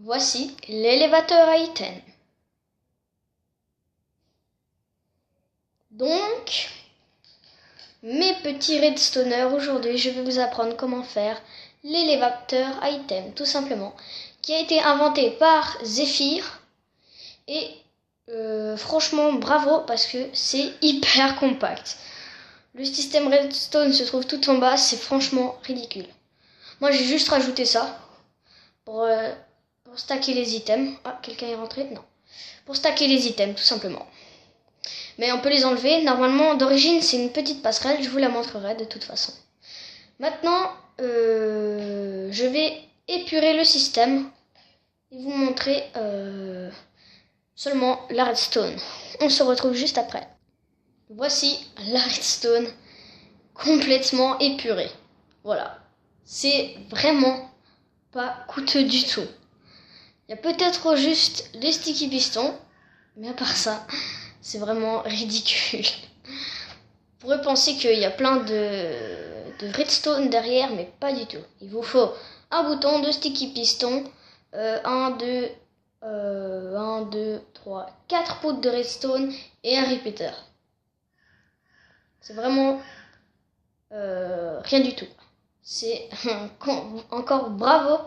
Voici l'élévateur item. Donc, mes petits redstoners, aujourd'hui je vais vous apprendre comment faire l'élévateur item, tout simplement, qui a été inventé par Zephyr. Et franchement bravo, parce que c'est hyper compact. Le système redstone se trouve tout en bas, c'est franchement ridicule. Moi j'ai juste rajouté ça pour stacker les items. Ah, quelqu'un est rentré? Non. Pour stacker les items, tout simplement. Mais on peut les enlever. Normalement, d'origine, c'est une petite passerelle. Je vous la montrerai de toute façon. Maintenant, je vais épurer le système et vous montrer seulement la redstone. On se retrouve juste après. Voici la redstone complètement épurée. Voilà. C'est vraiment pas coûteux du tout. Il y a peut-être juste les sticky pistons, mais à part ça, c'est vraiment ridicule. Vous pourrez penser qu'il y a plein de redstone derrière, mais pas du tout. Il vous faut un bouton de sticky piston, 1, 2, 3, 4 poudres de redstone et un repeater. C'est vraiment rien du tout. C'est encore bravo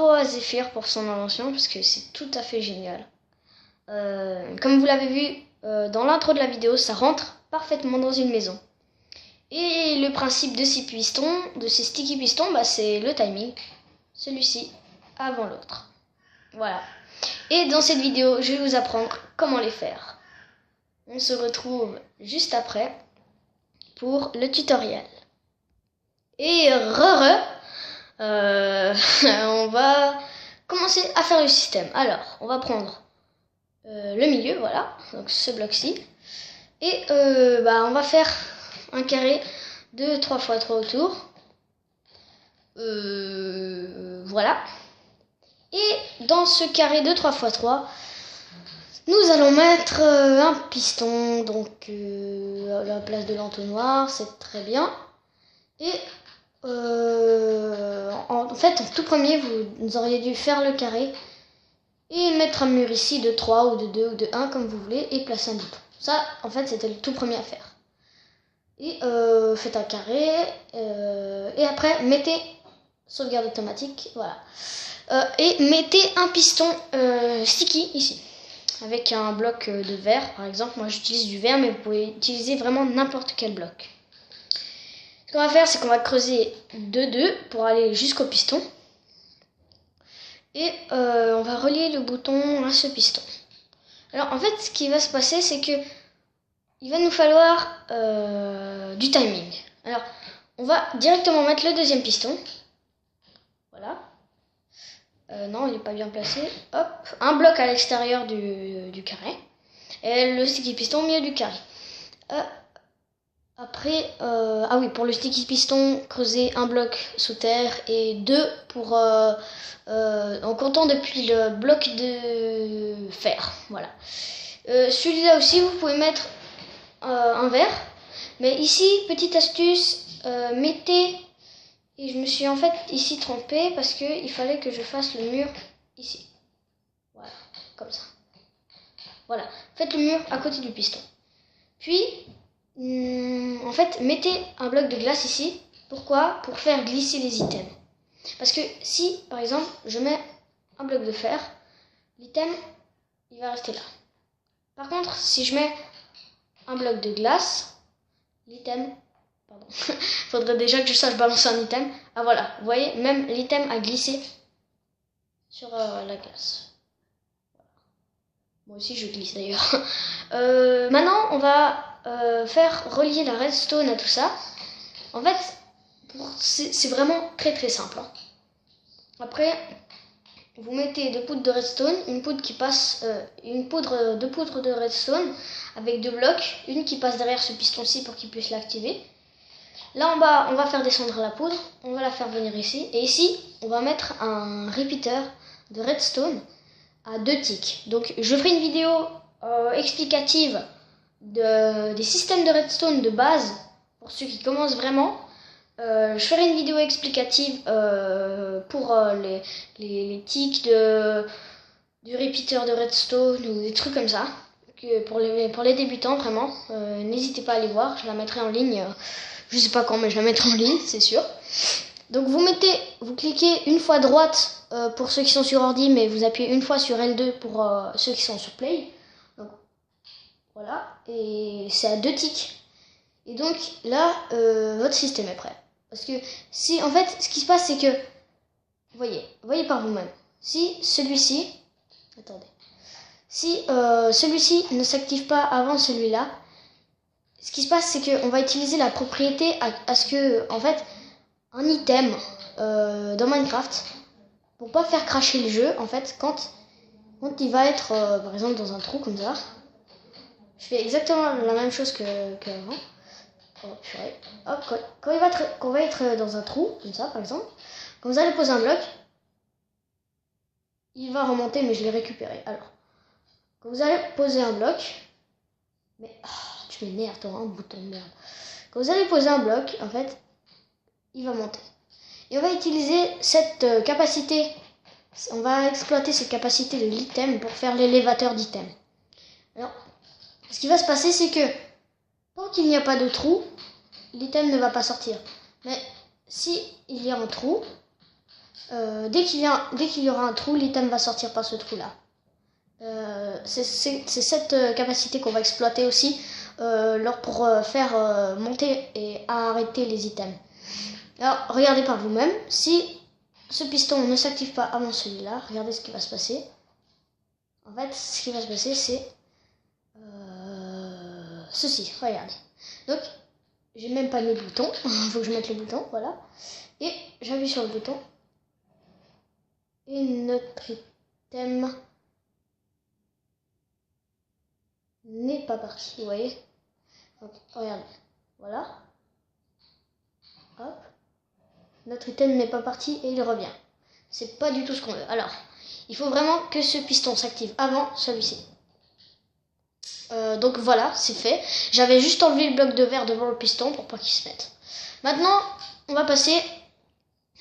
à Zephyr pour son invention, parce que c'est tout à fait génial. Comme vous l'avez vu dans l'intro de la vidéo, ça rentre parfaitement dans une maison. Et le principe de ces pistons, de ces sticky pistons, c'est le timing. Celui-ci avant l'autre. Voilà. Et dans cette vidéo, je vais vous apprendre comment les faire. On se retrouve juste après pour le tutoriel. Et on va commencer à faire le système. Alors, on va prendre le milieu, voilà, donc ce bloc-ci. Et on va faire un carré de 3 x 3 autour. Voilà. Et dans ce carré de 3 x 3, nous allons mettre un piston, donc à la place de l'entonnoir, c'est très bien. Et en fait, en tout premier, vous auriez dû faire le carré et mettre un mur ici de 3 ou de 2 ou de 1 comme vous voulez, et placer un bouton. Ça, en fait, c'était le tout premier à faire. Et faites un carré, et après, mettez sauvegarde automatique, voilà. Et mettez un piston sticky ici, avec un bloc de verre, par exemple. Moi, j'utilise du verre, mais vous pouvez utiliser vraiment n'importe quel bloc. Ce qu'on va faire, c'est qu'on va creuser de 2 pour aller jusqu'au piston. Et on va relier le bouton à ce piston. Alors en fait, ce qui va se passer, c'est que il va nous falloir du timing. Alors, on va directement mettre le deuxième piston. Voilà. Non, il n'est pas bien placé. Hop, un bloc à l'extérieur du carré. Et le sticky piston au milieu du carré. Après, ah oui, pour le sticky piston, creuser un bloc sous terre et 2 pour, en comptant depuis le bloc de fer. Voilà. Celui-là aussi, vous pouvez mettre un verre. Mais ici, petite astuce, mettez, et je me suis en fait ici trompée parce qu'il fallait que je fasse le mur ici. Voilà, comme ça. Voilà, faites le mur à côté du piston. Puis, en fait, mettez un bloc de glace ici. Pourquoi? Pour faire glisser les items. Parce que si, par exemple, je mets un bloc de fer, l'item, il va rester là. Par contre, si je mets un bloc de glace, l'item, pardon, faudrait déjà que je sache balancer un item. Ah voilà, vous voyez, même l'item a glissé sur la glace. Moi aussi je glisse d'ailleurs. Maintenant, on va faire relier la redstone à tout ça. En fait, c'est vraiment très simple. Hein. Après, vous mettez 2 poudres de redstone, une poudre qui passe, deux poudres de redstone avec 2 blocs, une qui passe derrière ce piston-ci pour qu'il puisse l'activer. Là en bas, on va faire descendre la poudre, on va la faire venir ici, et ici, on va mettre un repeater de redstone à 2 ticks. Donc, je ferai une vidéo explicative des systèmes de redstone de base pour ceux qui commencent vraiment. Je ferai une vidéo explicative pour les tics du repeater de redstone ou des trucs comme ça. Pour les débutants, vraiment, n'hésitez pas à aller voir. Je la mettrai en ligne. Je sais pas quand, mais je la mettrai en ligne, c'est sûr. Donc vous cliquez une fois droite pour ceux qui sont sur ordi, mais vous appuyez une fois sur L2 pour ceux qui sont sur Play. Donc voilà, et c'est à 2 tics. Et donc là, votre système est prêt. Parce que si, en fait, ce qui se passe, c'est que, voyez par vous-même. Si celui-ci, attendez, si celui-ci ne s'active pas avant celui-là, ce qui se passe, c'est qu'on va utiliser la propriété à ce que, en fait, un item dans Minecraft, pour pas faire cracher le jeu, en fait, quand il va être, par exemple, dans un trou comme ça, je fais exactement la même chose qu'avant. Oh, purée. Hop, quand on va être dans un trou, comme ça, par exemple, quand vous allez poser un bloc, il va remonter, mais je l'ai récupéré. Alors, quand vous allez poser un bloc, mais tu m'énerves, toi, un bouton de merde. Quand vous allez poser un bloc, en fait, il va monter. Et on va utiliser cette capacité, on va exploiter cette capacité de l'item pour faire l'élévateur d'item. Alors, ce qui va se passer, c'est que tant qu'il n'y a pas de trou, l'item ne va pas sortir. Mais si il y a un trou, dès qu'il y aura un trou, l'item va sortir par ce trou-là. C'est cette capacité qu'on va exploiter aussi pour faire monter et arrêter les items. Alors, regardez par vous-même. Si ce piston ne s'active pas avant celui-là, regardez ce qui va se passer. En fait, ce qui va se passer, c'est ceci. Regardez. Donc, j'ai même pas mis le bouton. Il faut que je mette le bouton, voilà. Et j'appuie sur le bouton. Et notre item n'est pas parti, vous voyez. Donc, regardez. Voilà. Hop. Notre item n'est pas parti et il revient. C'est pas du tout ce qu'on veut. Alors, il faut vraiment que ce piston s'active avant celui-ci. Donc voilà, c'est fait. J'avais juste enlevé le bloc de verre devant le piston pour pas qu'il se mette. Maintenant, on va passer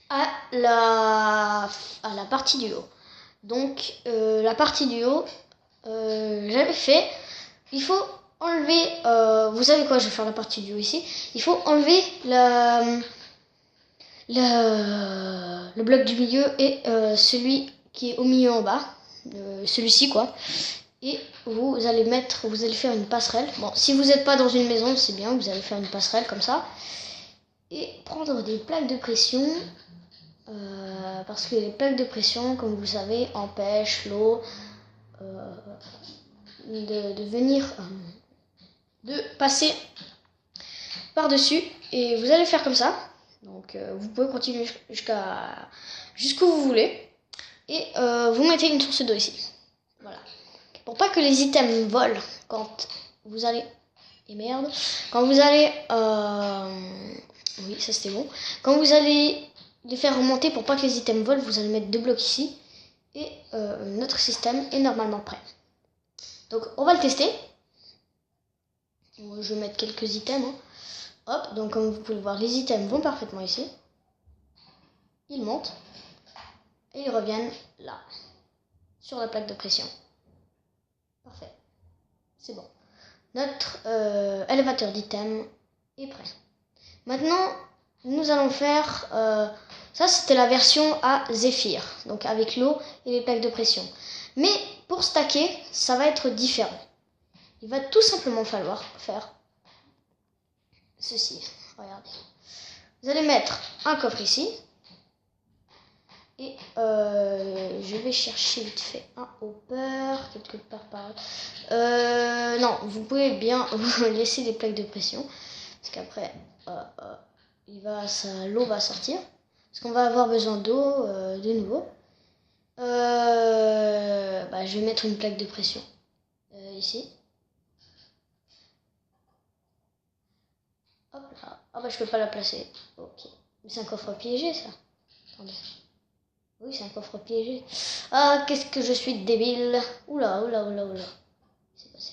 à la partie du haut. Donc, la partie du haut, j'avais fait. Il faut enlever. Vous savez quoi, je vais faire la partie du haut ici. Il faut enlever le bloc du milieu et celui qui est au milieu en bas, celui-ci quoi, et vous allez faire une passerelle. Bon, si vous n'êtes pas dans une maison, c'est bien, vous allez faire une passerelle comme ça et prendre des plaques de pression parce que les plaques de pression, comme vous savez, empêchent l'eau de passer par-dessus, et vous allez faire comme ça. Donc vous pouvez continuer jusqu'où vous voulez. Et vous mettez une source d'eau ici. Voilà. Pour pas que les items volent quand vous allez... Et merde. Quand vous allez... Oui, ça c'était bon. Quand vous allez les faire remonter, pour pas que les items volent, vous allez mettre 2 blocs ici. Et notre système est normalement prêt. Donc on va le tester. Je vais mettre quelques items. Hein. Hop, donc comme vous pouvez le voir, les items vont parfaitement ici. Ils montent. Et ils reviennent là, sur la plaque de pression. Parfait. C'est bon. Notre élévateur d'item est prêt. Maintenant, nous allons faire... ça, c'était la version à Zephyr, donc avec l'eau et les plaques de pression. Mais pour stacker, ça va être différent. Il va tout simplement falloir faire ceci. Regardez. Vous allez mettre un coffre ici. Et je vais chercher vite fait un hopper quelque part par là. Non, vous pouvez bien laisser des plaques de pression. Parce qu'après, l'eau va sortir. Parce qu'on va avoir besoin d'eau de nouveau. Je vais mettre une plaque de pression ici. Hop là. Ah je peux pas la placer. Ok. Mais c'est un coffre piégé ça. Attendez. Oui, c'est un coffre piégé. Ah, qu'est-ce que je suis débile. Oula. C'est passé.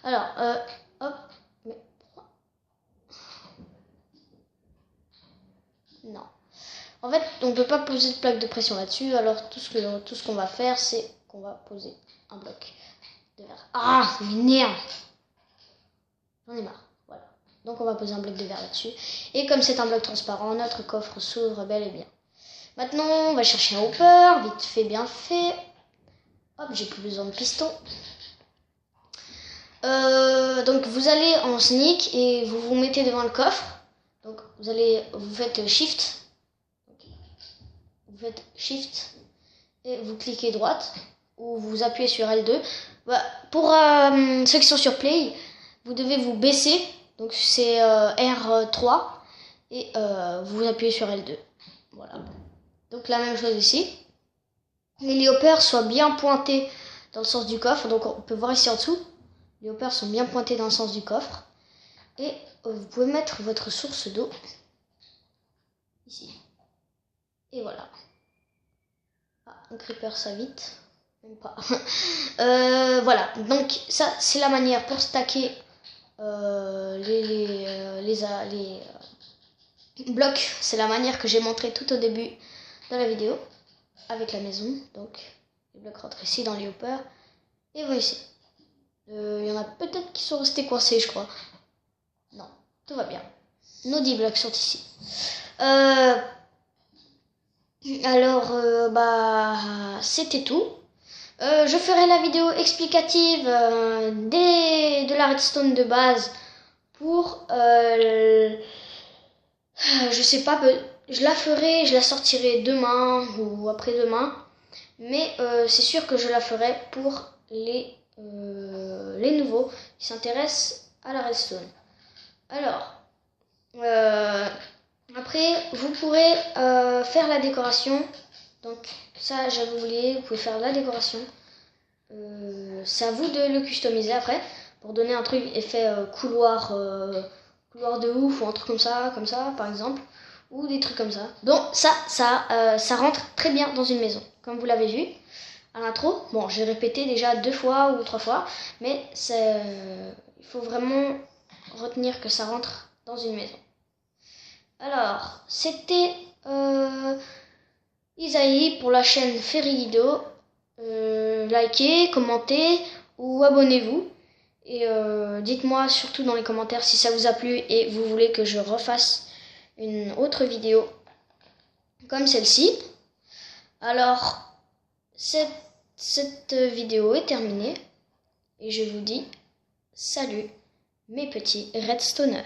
Alors, hop. Mais... Non. En fait, on ne peut pas poser de plaque de pression là-dessus, alors tout ce qu'on va faire, c'est qu'on va poser un bloc de verre. Ah, ça m'énerve. J'en ai marre. Voilà. Donc on va poser un bloc de verre là-dessus. Et comme c'est un bloc transparent, notre coffre s'ouvre bel et bien. Maintenant, on va chercher un hopper, vite fait, bien fait. Hop, j'ai plus besoin de piston. Donc vous allez en sneak et vous vous mettez devant le coffre. Donc vous faites shift. Vous faites shift et vous cliquez droite ou vous appuyez sur L2. Bah, pour ceux qui sont sur Play, vous devez vous baisser. Donc c'est R3 et vous appuyez sur L2. Voilà. Donc la même chose ici. Et les hoppers soient bien pointés dans le sens du coffre. Donc on peut voir ici en dessous. Les hoppers sont bien pointés dans le sens du coffre. Et vous pouvez mettre votre source d'eau ici. Et voilà. Ah, un creeper ça vite. Même pas. Voilà. Donc ça c'est la manière pour stacker les blocs. C'est la manière que j'ai montré tout au début de la vidéo. Avec la maison. Donc les blocs rentrent ici dans les hoppers. Et vont ici. Il y en a peut-être qui sont restés coincés, je crois. Non, tout va bien. Nos 10 blocs sont ici. Alors, c'était tout. Je ferai la vidéo explicative de la redstone de base pour... je sais pas, je la ferai, je la sortirai demain ou après-demain. Mais c'est sûr que je la ferai pour les nouveaux qui s'intéressent à la redstone. Alors, après, vous pourrez faire la décoration. Donc, ça, j'avais oublié, vous pouvez faire la décoration. C'est à vous de le customiser après, pour donner un truc effet couloir de ouf ou un truc comme ça, par exemple. Ou des trucs comme ça. Donc, ça rentre très bien dans une maison, comme vous l'avez vu. À l'intro, bon, j'ai répété déjà 2 fois ou 3 fois, mais il faut vraiment retenir que ça rentre dans une maison. Alors, c'était Isaïe pour la chaîne Ferryguido. Likez, commentez ou abonnez-vous. Et dites-moi surtout dans les commentaires si ça vous a plu et vous voulez que je refasse une autre vidéo comme celle-ci. Alors, cette vidéo est terminée et je vous dis salut mes petits redstoners.